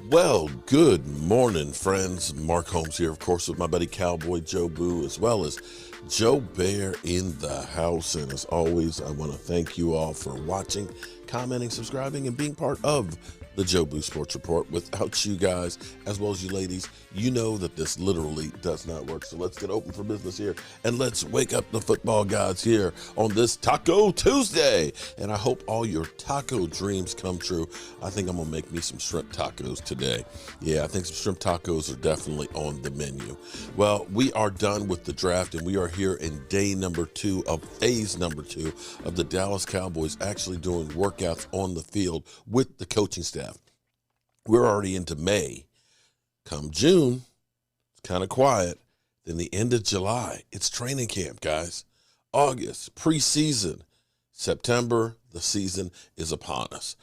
Well, good morning, friends. Mark Holmes here, of course, with my buddy Cowboy Joe Boo, as well as Joe Bear in the house. And as always, I want to thank you all for watching, commenting, subscribing, and being part of the Joe Boo Sports Report. Without you guys, as well as you ladies, you know that this literally does not work. So let's get open for business here, and let's wake up the football gods here on this Taco Tuesday. And I hope all your taco dreams come true. I think I'm going to make me some shrimp tacos today. Yeah, I think some shrimp tacos are definitely on the menu. Well, we are done with the draft, and we are here in day number 2 of phase number 2 of the Dallas Cowboys actually doing workouts on the field with the coaching staff. We're already into May. Come June, it's kind of quiet. Then the end of July, it's training camp, guys. August, preseason. September, the season is upon us.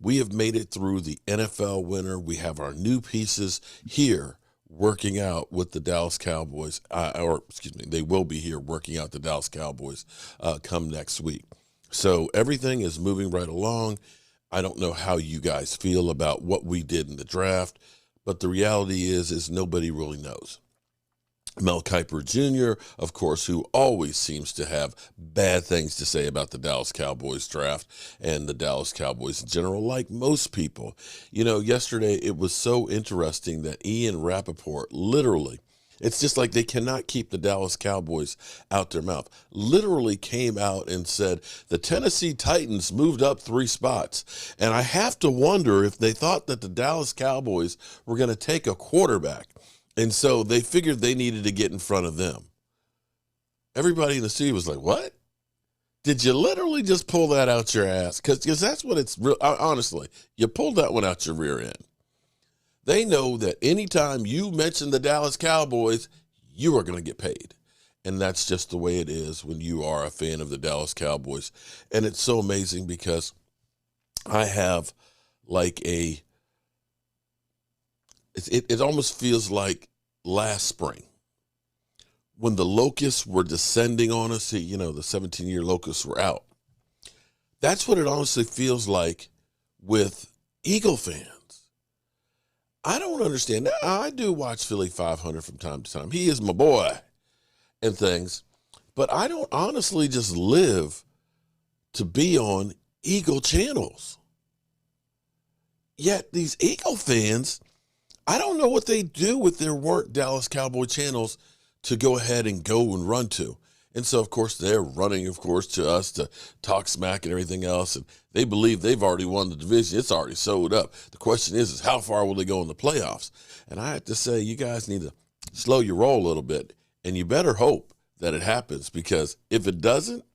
We have made it through the NFL winter. We have our new pieces here working out with the Dallas Cowboys, they will be here working out the Dallas Cowboys come next week. So everything is moving right along. I don't know how you guys feel about what we did in the draft, but the reality is nobody really knows. Mel Kiper Jr., of course, who always seems to have bad things to say about the Dallas Cowboys draft and the Dallas Cowboys in general, like most people. You know, yesterday it was so interesting that Ian Rappaport literally, it's just like they cannot keep the Dallas Cowboys out their mouth, literally came out and said the Tennessee Titans moved up 3 spots. And I have to wonder if they thought that the Dallas Cowboys were going to take a quarterback. And so they figured they needed to get in front of them. Everybody in the city was like, what? Did you literally just pull that out your ass? Because that's what it's real. Honestly, you pulled that one out your rear end. They know that anytime you mention the Dallas Cowboys, you are going to get paid. And that's just the way it is when you are a fan of the Dallas Cowboys. And it's so amazing because I have like it almost feels like last spring when the locusts were descending on us. You know, the 17-year locusts were out. That's what it honestly feels like with Eagle fans. I don't understand. Now, I do watch Philly 500 from time to time. He is my boy and things. But I don't honestly just live to be on Eagle channels. Yet these Eagle fans, I don't know what they do with their weren't Dallas Cowboy channels to go ahead and go and run to. And so, of course, they're running, of course, to us to talk smack and everything else. And they believe they've already won the division. It's already sold up. The question is how far will they go in the playoffs? And I have to say, you guys need to slow your roll a little bit. And you better hope that it happens, because if it doesn't,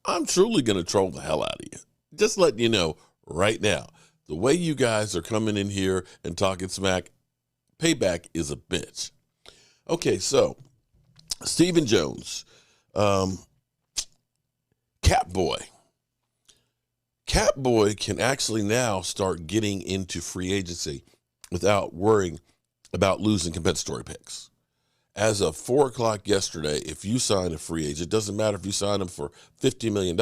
I'm truly going to troll the hell out of you. Just letting you know right now, the way you guys are coming in here and talking smack, payback is a bitch. Okay, so Stephen Jones. Catboy can actually now start getting into free agency without worrying about losing compensatory picks. As of 4 o'clock yesterday, if you sign a free agent, it doesn't matter if you sign them for $50 million,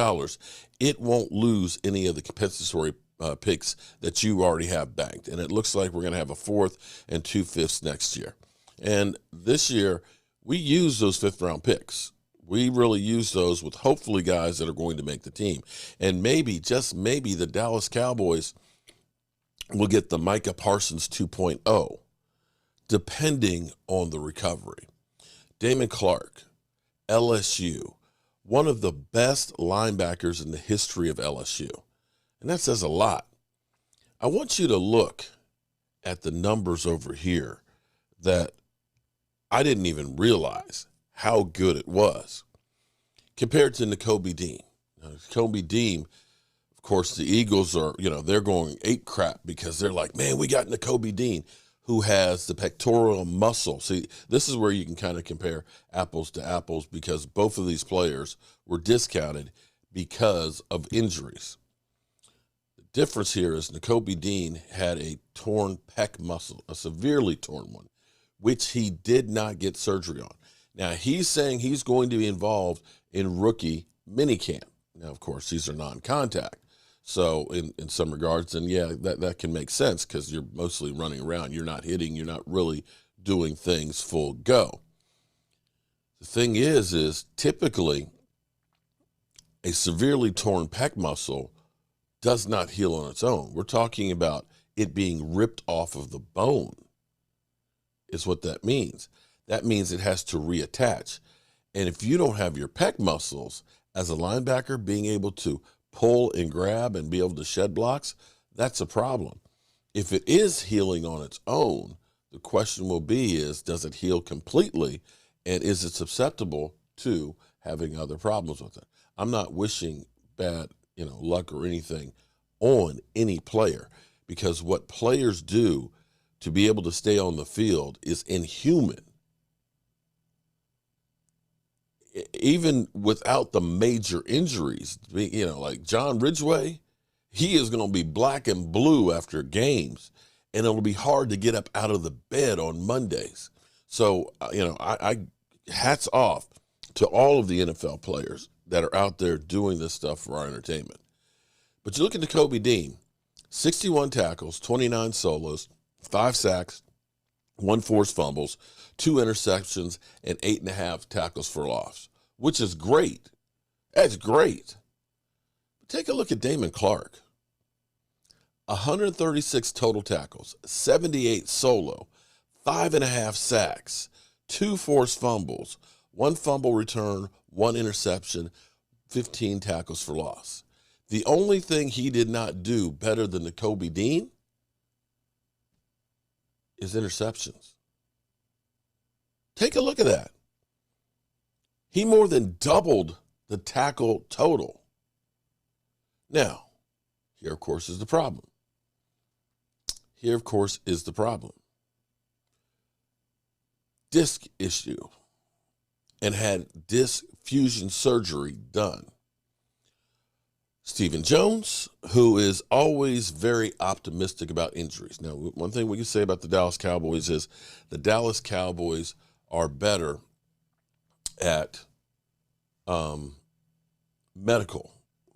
it won't lose any of the compensatory picks that you already have banked. And it looks like we're going to have a 4th and 2 5ths next year. And this year, we use those 5th-round picks. We really use those with hopefully guys that are going to make the team. And maybe, just maybe, the Dallas Cowboys will get the Micah Parsons 2.0, depending on the recovery. Damon Clark, LSU, one of the best linebackers in the history of LSU. And that says a lot. I want you to look at the numbers over here that I didn't even realize how good it was compared to Nakobe Dean. Now, Nakobe Dean, of course, the Eagles are, they're going ape crap because they're like, man, we got Nakobe Dean, who has the pectoral muscle. See, this is where you can kind of compare apples to apples, because both of these players were discounted because of injuries. The difference here is Nakobe Dean had a torn pec muscle, a severely torn one, which he did not get surgery on. Now, he's saying he's going to be involved in rookie minicamp. Now, of course, these are non-contact. So in some regards, and yeah, that can make sense because you're mostly running around. You're not hitting. You're not really doing things full go. The thing is typically a severely torn pec muscle does not heal on its own. We're talking about it being ripped off of the bone is what that means. That means it has to reattach. And if you don't have your pec muscles as a linebacker being able to pull and grab and be able to shed blocks, that's a problem. If it is healing on its own, the question will be is, does it heal completely? And is it susceptible to having other problems with it? I'm not wishing bad, luck or anything on any player, because what players do to be able to stay on the field is inhuman. Even without the major injuries, like John Ridgway, he is going to be black and blue after games, and it'll be hard to get up out of the bed on Mondays. So, I hats off to all of the NFL players that are out there doing this stuff for our entertainment. But you look at the Kobe Dean, 61 tackles, 29 solos, 5 sacks, 1 forced fumbles, 2 interceptions, and 8.5 tackles for loss, which is great. That's great. Take a look at Damon Clark. 136 total tackles, 78 solo, 5.5 sacks, 2 forced fumbles, 1 fumble return, 1 interception, 15 tackles for loss. The only thing he did not do better than the Kobe Dean is interceptions. Take a look at that. He more than doubled the tackle total. Now, here, of course, is the problem. Disc issue, and had disc fusion surgery done. Stephen Jones, who is always very optimistic about injuries. Now, one thing we can say about the Dallas Cowboys is the Dallas Cowboys are better at medical.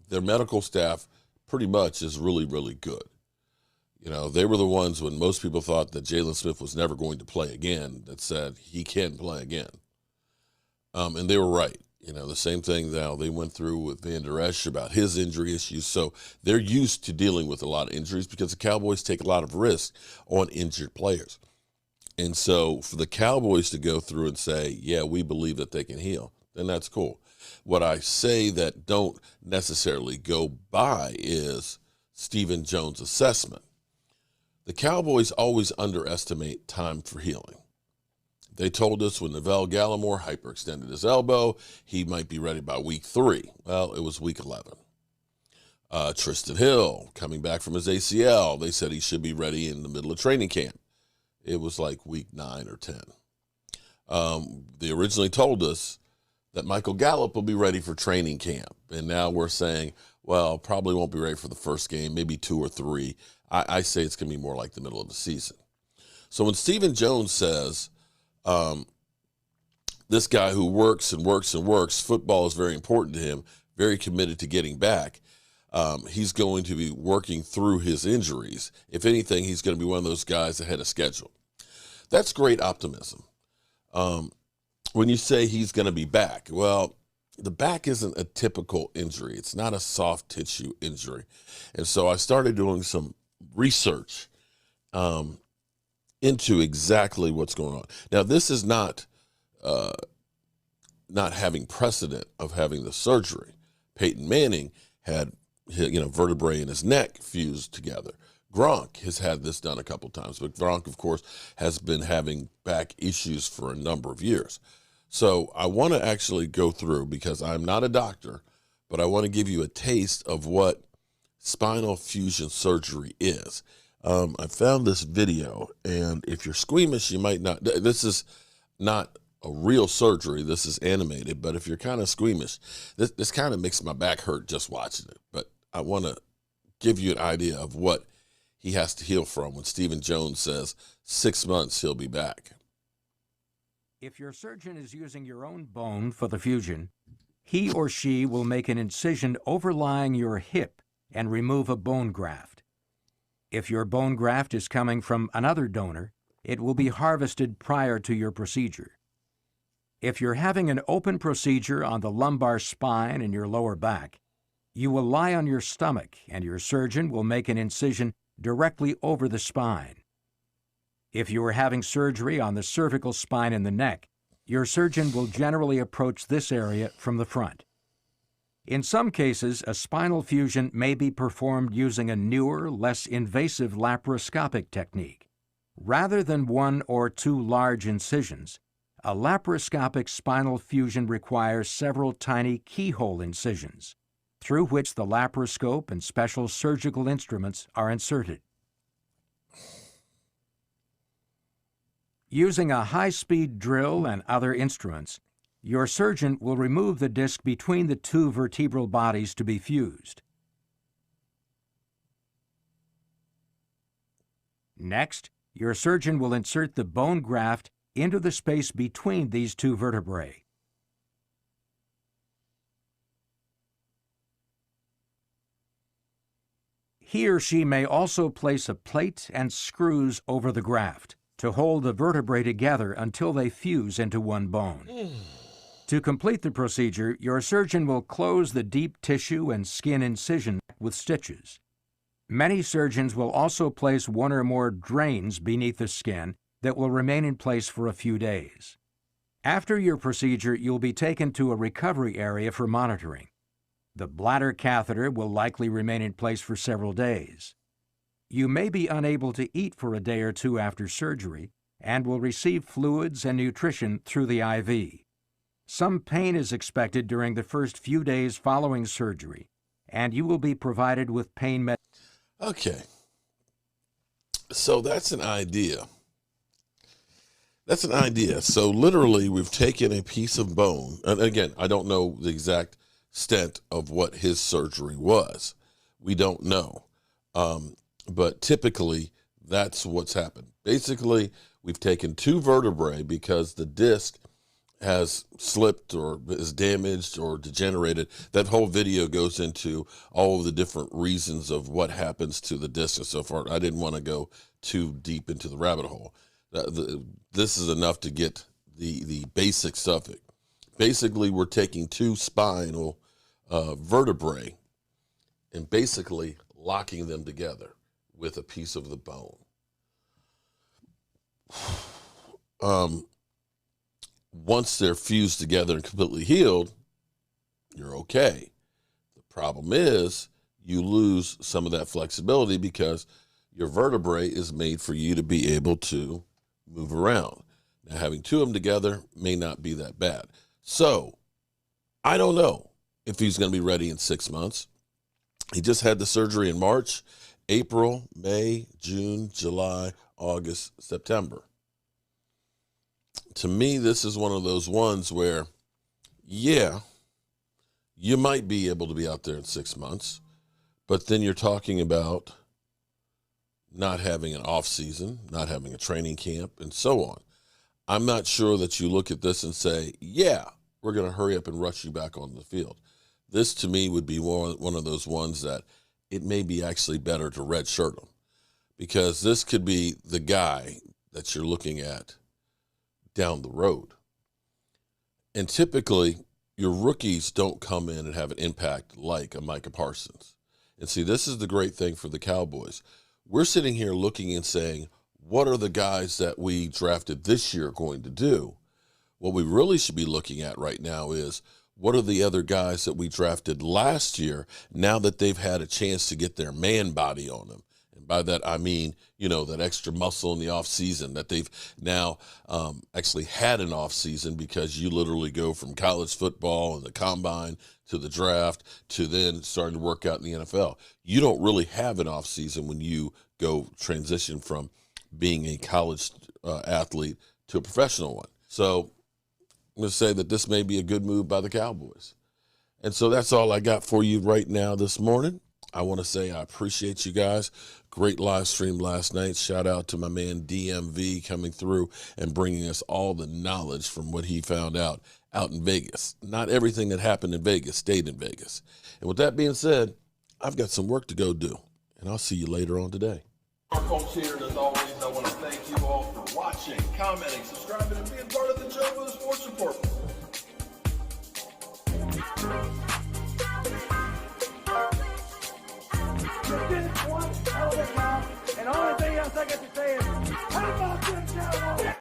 Their medical staff pretty much is really, really good. They were the ones when most people thought that Jalen Smith was never going to play again that said he can play again. And they were right. The same thing now they went through with Van Der Esch about his injury issues. So they're used to dealing with a lot of injuries because the Cowboys take a lot of risk on injured players. And so for the Cowboys to go through and say, yeah, we believe that they can heal, then that's cool. What I say that don't necessarily go by is Stephen Jones' assessment. The Cowboys always underestimate time for healing. They told us when Neville Gallimore hyperextended his elbow, he might be ready by week 3. Well, it was week 11. Tristan Hill, coming back from his ACL, they said he should be ready in the middle of training camp. It was like week 9 or 10. They originally told us that Michael Gallup will be ready for training camp. And now we're saying, well, probably won't be ready for the first game, maybe 2 or 3. I say it's going to be more like the middle of the season. So when Stephen Jones says, this guy who works and works and works, football is very important to him, very committed to getting back, he's going to be working through his injuries. If anything, he's going to be one of those guys ahead of schedule. That's great optimism. When you say he's going to be back, well, the back isn't a typical injury. It's not a soft tissue injury. And so I started doing some research into exactly what's going on. Now, this is not having precedent of having the surgery. Peyton Manning had vertebrae in his neck fused together. Gronk has had this done a couple times, but Gronk, of course, has been having back issues for a number of years. So I want to actually go through, because I'm not a doctor, but I want to give you a taste of what spinal fusion surgery is. I found this video, and if you're squeamish, you might not. This is not a real surgery. This is animated, but if you're kind of squeamish, this kind of makes my back hurt just watching it. But I want to give you an idea of what he has to heal from when Stephen Jones says 6 months he'll be back. If your surgeon is using your own bone for the fusion, he or she will make an incision overlying your hip and remove a bone graft. If your bone graft is coming from another donor, it will be harvested prior to your procedure. If you're having an open procedure on the lumbar spine and your lower back, you will lie on your stomach and your surgeon will make an incision directly over the spine. If you are having surgery on the cervical spine and the neck, your surgeon will generally approach this area from the front. In some cases, a spinal fusion may be performed using a newer, less invasive laparoscopic technique. Rather than one or two large incisions, a laparoscopic spinal fusion requires several tiny keyhole incisions, through which the laparoscope and special surgical instruments are inserted. Using a high-speed drill and other instruments, your surgeon will remove the disc between the two vertebral bodies to be fused. Next, your surgeon will insert the bone graft into the space between these two vertebrae. He or she may also place a plate and screws over the graft to hold the vertebrae together until they fuse into one bone. To complete the procedure, your surgeon will close the deep tissue and skin incision with stitches. Many surgeons will also place one or more drains beneath the skin that will remain in place for a few days. After your procedure, you'll be taken to a recovery area for monitoring. The bladder catheter will likely remain in place for several days. You may be unable to eat for a day or two after surgery and will receive fluids and nutrition through the IV. Some pain is expected during the first few days following surgery, and you will be provided with pain medicine. Okay. So that's an idea. That's an idea. So literally, we've taken a piece of bone. And again, I don't know the exact extent of what his surgery was. We don't know. But typically, that's what's happened. Basically, we've taken two vertebrae because the disc has slipped or is damaged or degenerated. That whole video goes into all of the different reasons of what happens to the disc and so forth. I didn't want to go too deep into the rabbit hole. This is enough to get the basic stuff. Basically, we're taking two spinal vertebrae and basically locking them together with a piece of the bone. Once they're fused together and completely healed, you're okay. The problem is you lose some of that flexibility because your vertebrae is made for you to be able to move around. Now, having two of them together may not be that bad. So I don't know if he's going to be ready in 6 months. He just had the surgery in March, April, May, June, July, August, September. To me, this is one of those ones where, yeah, you might be able to be out there in 6 months, but then you're talking about not having an off season, not having a training camp, and so on. I'm not sure that you look at this and say, yeah, we're going to hurry up and rush you back on the field. This, to me, would be one of those ones that it may be actually better to redshirt him, because this could be the guy that you're looking at down the road. And typically, your rookies don't come in and have an impact like a Micah Parsons. And see, this is the great thing for the Cowboys. We're sitting here looking and saying, what are the guys that we drafted this year going to do? What we really should be looking at right now is, what are the other guys that we drafted last year now that they've had a chance to get their man body on them? And by that, I mean, that extra muscle in the off season, that they've now actually had an off season, because you literally go from college football and the combine to the draft to then starting to work out in the NFL. You don't really have an off season when you go transition from being a college athlete to a professional one. So I'm going to say that this may be a good move by the Cowboys. And so that's all I got for you right now this morning. I want to say I appreciate you guys. Great live stream last night. Shout out to my man DMV coming through and bringing us all the knowledge from what he found out in Vegas. Not everything that happened in Vegas stayed in Vegas. And with that being said, I've got some work to go do, and I'll see you later on today. Mark Holmes here, and as always, I want to thank you all for watching, commenting, subscribing, and being part of the Joe Boo Sports Report. You did it one hell of a job, and the only thing else I got to say is, how about them Cowboys?